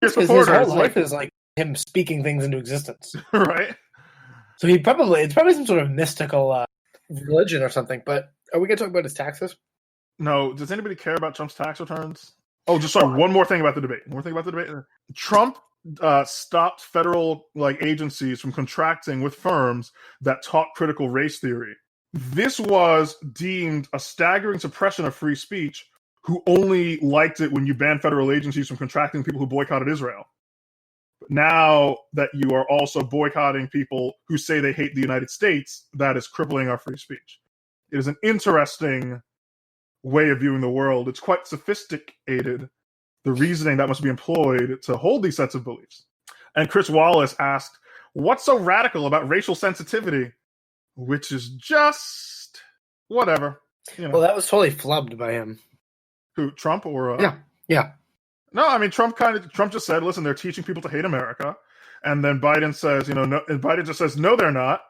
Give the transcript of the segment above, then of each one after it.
His whole life is like him speaking things into existence. Right. So it's probably some sort of mystical religion or something. But are we going to talk about his taxes? No. Does anybody care about Trump's tax returns? Oh, just sorry. One more thing about the debate. Trump stopped federal agencies from contracting with firms that taught critical race theory. This was deemed a staggering suppression of free speech, who only liked it when you banned federal agencies from contracting people who boycotted Israel. But now that you are also boycotting people who say they hate the United States, that is crippling our free speech. It is an interesting way of viewing the world. It's quite sophisticated, the reasoning that must be employed to hold these sets of beliefs. And Chris Wallace asked, what's so radical about racial sensitivity? Which is just whatever. Well, that was totally flubbed by him. Who, Trump or? Yeah. No, I mean Trump just said, "Listen, they're teaching people to hate America," and then Biden says, no, and Biden just says, "No, they're not."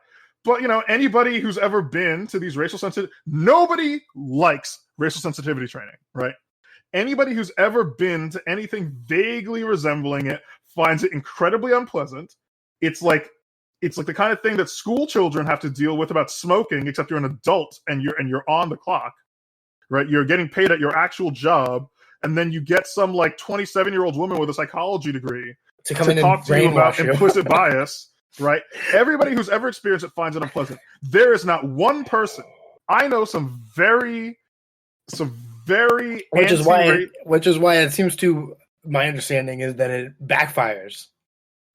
But anybody who's ever been to these nobody likes racial sensitivity training, right? Anybody who's ever been to anything vaguely resembling it finds it incredibly unpleasant. It's like the kind of thing that school children have to deal with about smoking, except you're an adult and you're on the clock. Right, you're getting paid at your actual job, and then you get some 27-year-old woman with a psychology degree to come in and talk to you about you. Implicit bias. Right, everybody who's ever experienced it finds it unpleasant. There is not one person. I know some very which is why it seems to my understanding is that it backfires.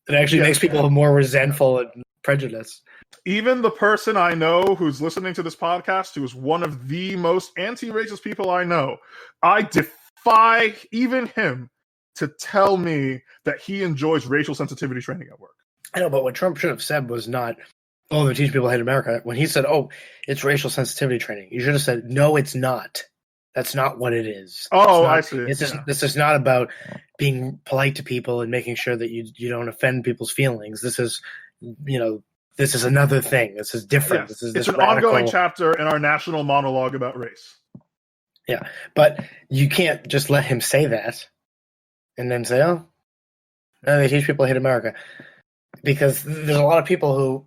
It actually makes people more resentful and prejudiced. Even the person I know who's listening to this podcast, who is one of the most anti-racist people I know, I defy even him to tell me that he enjoys racial sensitivity training at work. I know, but what Trump should have said was not, they're teaching people to hate America. When he said, it's racial sensitivity training, you should have said, no, it's not. That's not what it is. I see. This is not about being polite to people and making sure that you don't offend people's feelings. This is, this is another thing. This is different. Yes. This is an ongoing chapter in our national monologue about race. Yeah, but you can't just let him say that and then say, no, they teach people to hate America. Because there's a lot of people who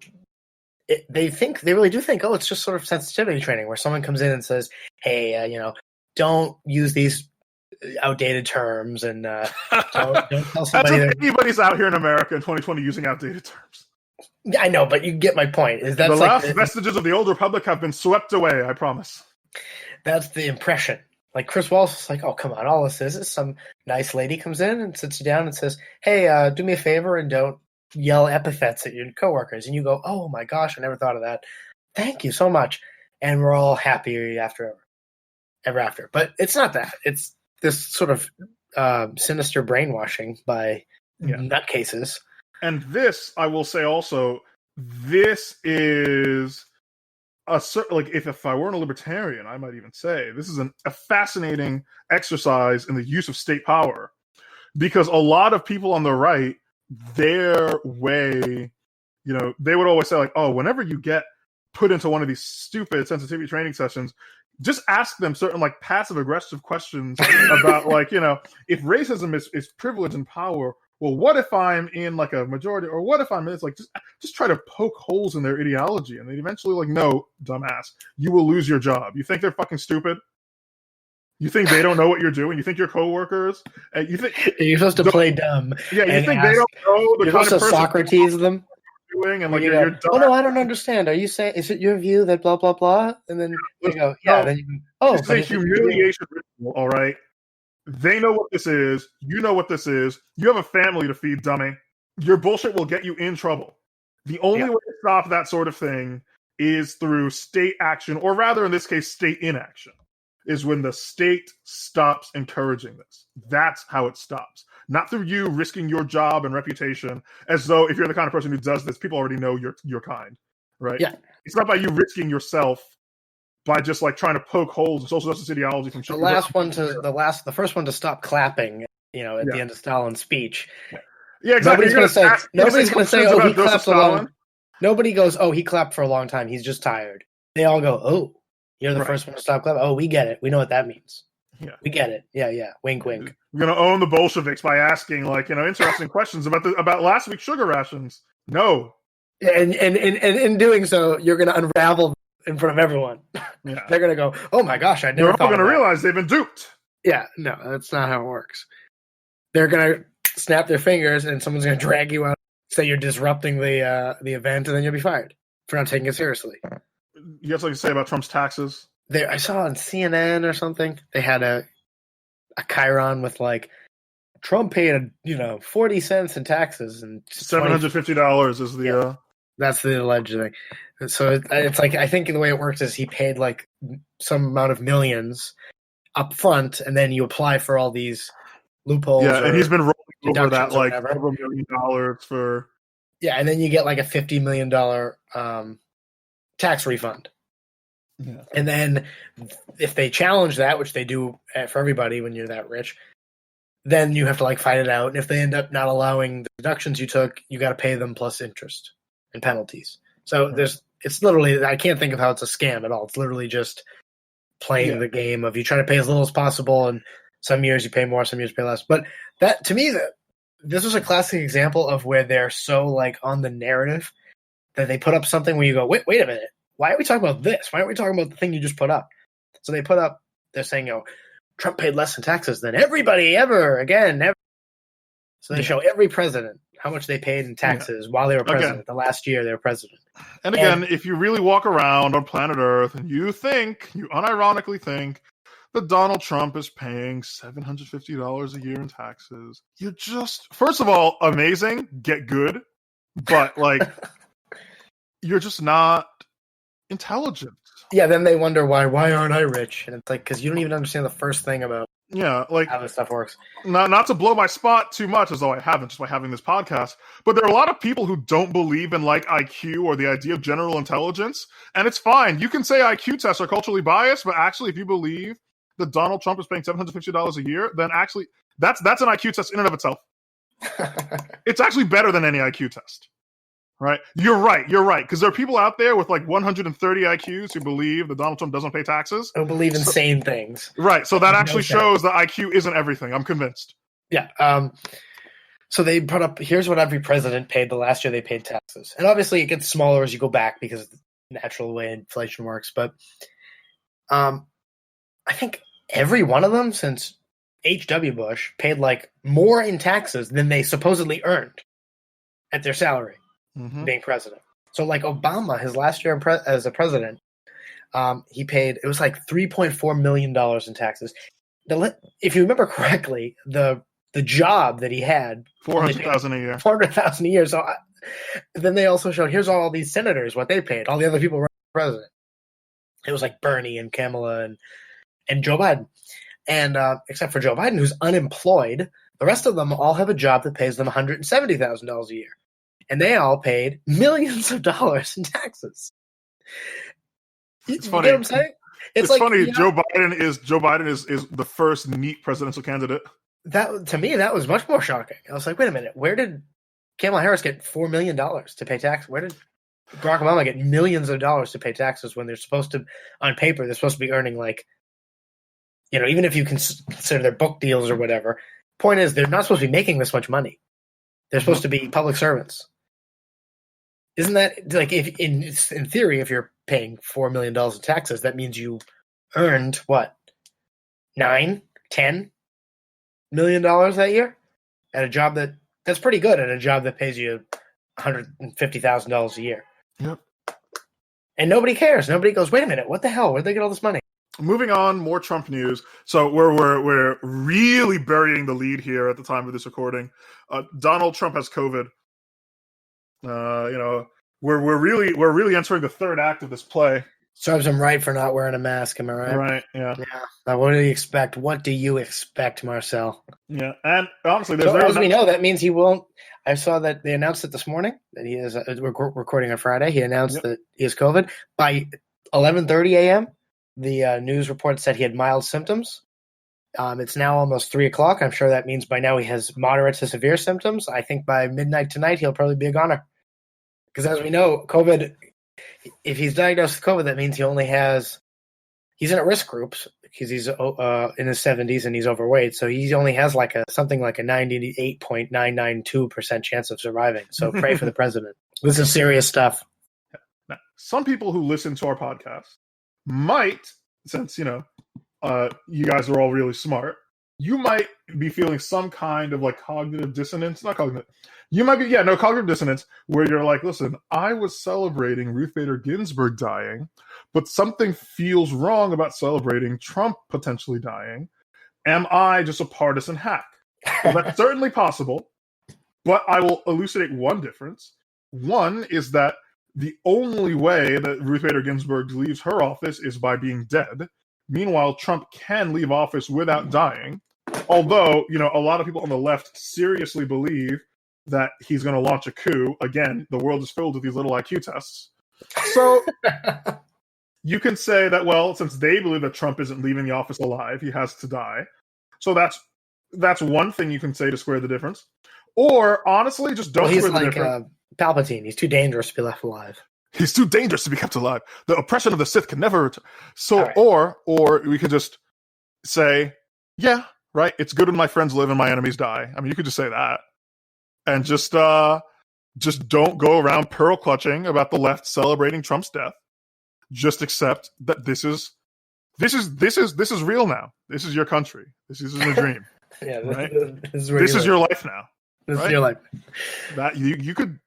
they really do think, it's just sort of sensitivity training where someone comes in and says, hey, don't use these outdated terms and don't tell somebody. That's anybody's out here in America in 2020 using outdated terms. I know, but you get my point. Is that the last vestiges of the old republic have been swept away? I promise. That's the impression. Like Chris Wallace is like, oh come on, all this is some nice lady comes in and sits you down and says, hey, do me a favor and don't yell epithets at your coworkers. And you go, oh my gosh, I never thought of that. Thank you so much. And we're all happy ever after. But it's not that. It's this sort of sinister brainwashing by nutcases. And this, I will say also, this is if I weren't a libertarian, I might even say this is a fascinating exercise in the use of state power, because a lot of people on the right, their way, they would always say whenever you get put into one of these stupid sensitivity training sessions, just ask them certain passive aggressive questions about if racism is privilege and power. Well, what if I'm in a majority, or what if I'm in this? Just try to poke holes in their ideology, and they eventually no, dumbass, you will lose your job. You think they're fucking stupid? You think they don't know what you're doing? You think your coworkers? You think you're supposed to play dumb? Yeah, you think they don't know the kind of person Socrates them? Doing and you're dumb. Oh no, I don't understand. Are you saying, is it your view that blah blah blah? And then you go, yeah. Then you go, it's a humiliation ritual. All right. They know what this is. You know what this is. You have a family to feed, dummy. Your bullshit will get you in trouble. The only way to stop that sort of thing is through state action, or rather, in this case, state inaction, is when the state stops encouraging this. That's how it stops. Not through you risking your job and reputation, as though if you're the kind of person who does this, people already know you're kind, right? Yeah. It's not by you risking yourself by just trying to poke holes in social justice ideology from the first one to stop clapping, at the end of Stalin's speech. Yeah, exactly. Nobody's going to say, oh, he clapped a long. Nobody goes, oh, he clapped for a long time. He's just tired. They all go, oh, you're the first one to stop clapping. Oh, we get it. We know what that means. Yeah. We get it. Yeah. Wink, wink. We're going to own the Bolsheviks by asking, interesting questions about last week's sugar rations. No. And in doing so, you're going to unravel in front of everyone. Yeah. They're going to go, oh my gosh, I never They're all thought going to realize they've been duped. Yeah, no, that's not how it works. They're going to snap their fingers and someone's going to drag you out, say you're disrupting the event, and then you'll be fired for not taking it seriously. You have something to say about Trump's taxes? I saw on CNN or something, they had a chyron with Trump paid 40 cents in taxes and $750 is the that's the alleged thing. So it's I think the way it works is he paid some amount of millions up front, and then you apply for all these loopholes. Yeah, and he's been rolling over that over $1 million for. Yeah, and then you get a $50 million tax refund. Yeah. And then if they challenge that, which they do for everybody when you're that rich, then you have to fight it out. And if they end up not allowing the deductions you took, you got to pay them plus interest and penalties. So it's literally, I can't think of how it's a scam at all. It's literally just playing the game of you try to pay as little as possible, and some years you pay more, some years you pay less. But that, to me, this was a classic example of where they're so on the narrative that they put up something where you go, wait a minute. Why are we talking about this? Why aren't we talking about the thing you just put up? So they put up, they're saying, Trump paid less in taxes than everybody ever, again, never. So they show every president how much they paid in taxes while they were president, the last year they were president. And again, if you really walk around on planet Earth and you unironically think that Donald Trump is paying $750 a year in taxes, you're just, first of all, amazing, get good, but you're just not intelligent. Yeah, then they wonder why aren't I rich? And it's because you don't even understand the first thing about how this stuff works. Not to blow my spot too much, as though I haven't, just by having this podcast, but there are a lot of people who don't believe in IQ or the idea of general intelligence, and it's fine. You can say IQ tests are culturally biased, but actually, if you believe that Donald Trump is paying $750 a year, then actually that's an IQ test in and of itself. It's actually better than any IQ test. Right? You're right. Because there are people out there with 130 IQs who believe that Donald Trump doesn't pay taxes. Who believe in sane things. Right. So that actually shows that IQ isn't everything. I'm convinced. Yeah. So they put up, here's what every president paid the last year they paid taxes. And obviously it gets smaller as you go back because of the natural way inflation works. But I think every one of them since H.W. Bush paid more in taxes than they supposedly earned at their salary. Mm-hmm. Being president. So Obama, his last year as a president, he paid, it was $3.4 million in taxes. If you remember correctly, the job that he had, $400,000 a year. $400,000 a year. So then they also showed, here's all these senators, what they paid. All the other people were president. It was Bernie and Kamala and Joe Biden. And except for Joe Biden, who's unemployed, the rest of them all have a job that pays them $170,000 a year. And they all paid millions of dollars in taxes. It's funny. You know what I'm saying? It's funny. Joe Biden is the first neat presidential candidate. That, to me, that was much more shocking. I was wait a minute. Where did Kamala Harris get $4 million to pay tax? Where did Barack Obama get millions of dollars to pay taxes when they're supposed to, on paper, they're supposed to be earning even if you consider their book deals or whatever. Point is, they're not supposed to be making this much money. They're supposed to be public servants. Isn't that if in theory, if you're paying $4 million in taxes, that means you earned what, $9-10 million that year at a job that's pretty good at a job that pays you $150,000 a year. Yep. And nobody cares. Nobody goes, wait a minute, what the hell? Where'd they get all this money? Moving on, more Trump news. So we're really burying the lead here at the time of this recording. Donald Trump has COVID. We're really entering the third act of this play. Serves him right for not wearing a mask. Am I right? Right. Yeah. Now, what do you expect? What do you expect, Marcel? Yeah, and honestly, as we know, that means he won't. I saw that they announced it this morning that he is. We're recording on Friday. He announced that he has COVID by 11:30 a.m. The news report said he had mild symptoms. It's now almost 3 o'clock. I'm sure that means by now he has moderate to severe symptoms. I think by midnight tonight, he'll probably be a goner. Because as we know, COVID, if he's diagnosed with COVID, that means he's in a risk group. because he's in his 70s and he's overweight. So he only has something like a 98.992% chance of surviving. So pray for the president. This is serious stuff. Now, some people who listen to our podcast might, since, you guys are all really smart, you might be feeling some kind of cognitive dissonance. Not cognitive. You might be, cognitive dissonance, where you're like, listen, I was celebrating Ruth Bader Ginsburg dying, but something feels wrong about celebrating Trump potentially dying. Am I just a partisan hack? Well, that's certainly possible, but I will elucidate one difference. One is that the only way that Ruth Bader Ginsburg leaves her office is by being dead. Meanwhile, Trump can leave office without dying. Although, a lot of people on the left seriously believe that he's going to launch a coup. Again, the world is filled with these little IQ tests. So you can say that, well, since they believe that Trump isn't leaving the office alive, he has to die. So that's one thing you can say to square the difference. Or, honestly, just don't square the difference. Palpatine. He's too dangerous to be left alive. He's too dangerous to be kept alive. The oppression of the Sith can never return. So, right. Or we could just say, yeah, right, it's good when my friends live and my enemies die. I mean, you could just say that. And just don't go around pearl clutching about the left celebrating Trump's death. Just accept that this is real now. This is your country. This isn't a dream. Yeah, right? This is your life now. This is your life. That you could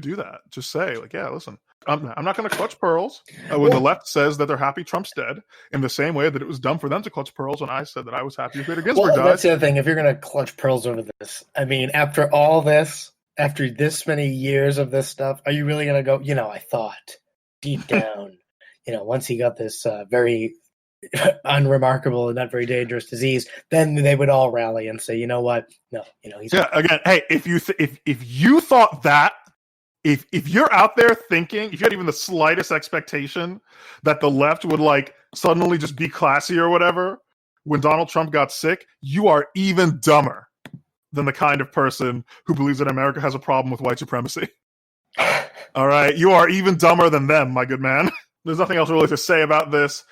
do that. Just say, yeah, listen, I'm not going to clutch pearls when the left says that they're happy Trump's dead, in the same way that it was dumb for them to clutch pearls when I said that I was happy Bader Ginsburg died. That's the other thing. If you're going to clutch pearls over this, I mean, after all this, after this many years of this stuff, are you really going to go, I thought deep down, once he got this very unremarkable and not very dangerous disease, then they would all rally and say, you know what? No, he's again. Hey, if you thought that, if you're out there thinking, if you had even the slightest expectation that the left would suddenly just be classy or whatever when Donald Trump got sick, you are even dumber than the kind of person who believes that America has a problem with white supremacy. All right, you are even dumber than them, my good man. There's nothing else really to say about this.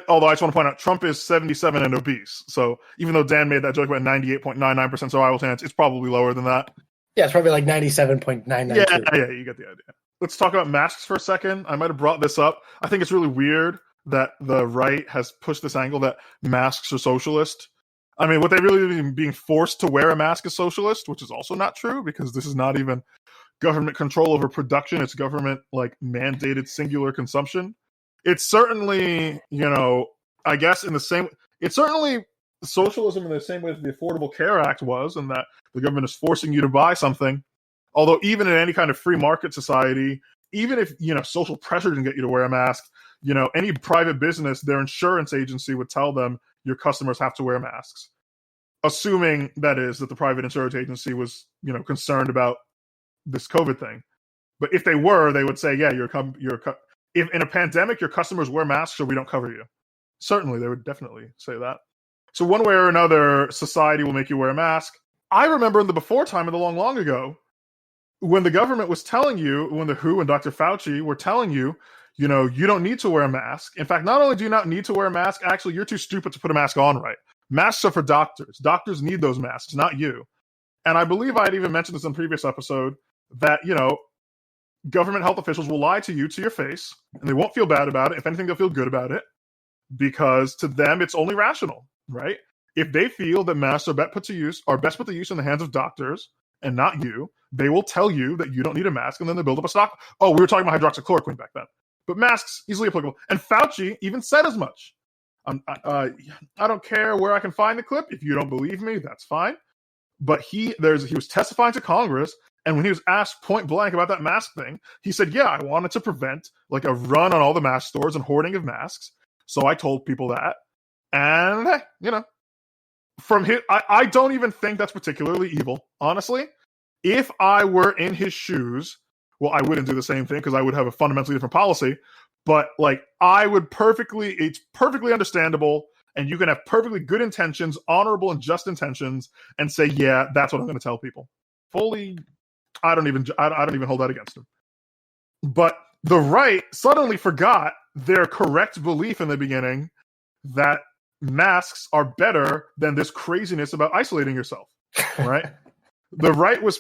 Although I just want to point out, Trump is 77 and obese. So even though Dan made that joke about 98.99% survival chance, it's probably lower than that. Yeah, it's probably 97.992. Yeah, you get the idea. Let's talk about masks for a second. I might have brought this up. I think it's really weird that the right has pushed this angle that masks are socialist. I mean, what they really mean, being forced to wear a mask is socialist, which is also not true, because this is not even government control over production. It's government mandated singular consumption. It's certainly, I guess it's certainly socialism in the same way that the Affordable Care Act was, and that the government is forcing you to buy something. Although even in any kind of free market society, even if, social pressure didn't get you to wear a mask, any private business, their insurance agency would tell them your customers have to wear masks. Assuming, that is, that the private insurance agency was, concerned about this COVID thing. But if they were, they would say, yeah, if in a pandemic your customers wear masks or we don't cover you. Certainly, they would definitely say that. So one way or another, society will make you wear a mask. I remember in the before time, in the long, long ago, when the government was telling you, when the WHO and Dr. Fauci were telling you, you don't need to wear a mask. In fact, not only do you not need to wear a mask, actually, you're too stupid to put a mask on right. Masks are for doctors. Doctors need those masks, not you. And I believe I had even mentioned this in a previous episode, that, government health officials will lie to you to your face, and they won't feel bad about it. If anything, they'll feel good about it, because to them, it's only rational, right? If they feel that masks are best put to use in the hands of doctors and not you, they will tell you that you don't need a mask, and then they build up a stock. Oh, we were talking about hydroxychloroquine back then. But masks, easily applicable. And Fauci even said as much. I don't care where I can find the clip. If you don't believe me, that's fine. But he was testifying to Congress, and when he was asked point blank about that mask thing, he said, yeah, I wanted to prevent a run on all the mask stores and hoarding of masks. So I told people that. And, from his, I don't even think that's particularly evil, honestly. If I were in his shoes, well, I wouldn't do the same thing because I would have a fundamentally different policy. But I would it's perfectly understandable, and you can have perfectly good intentions, honorable and just intentions, and say, yeah, that's what I'm going to tell people. Fully, I don't even hold that against him. But the right suddenly forgot their correct belief in the beginning that masks are better than this craziness about isolating yourself, right? The right was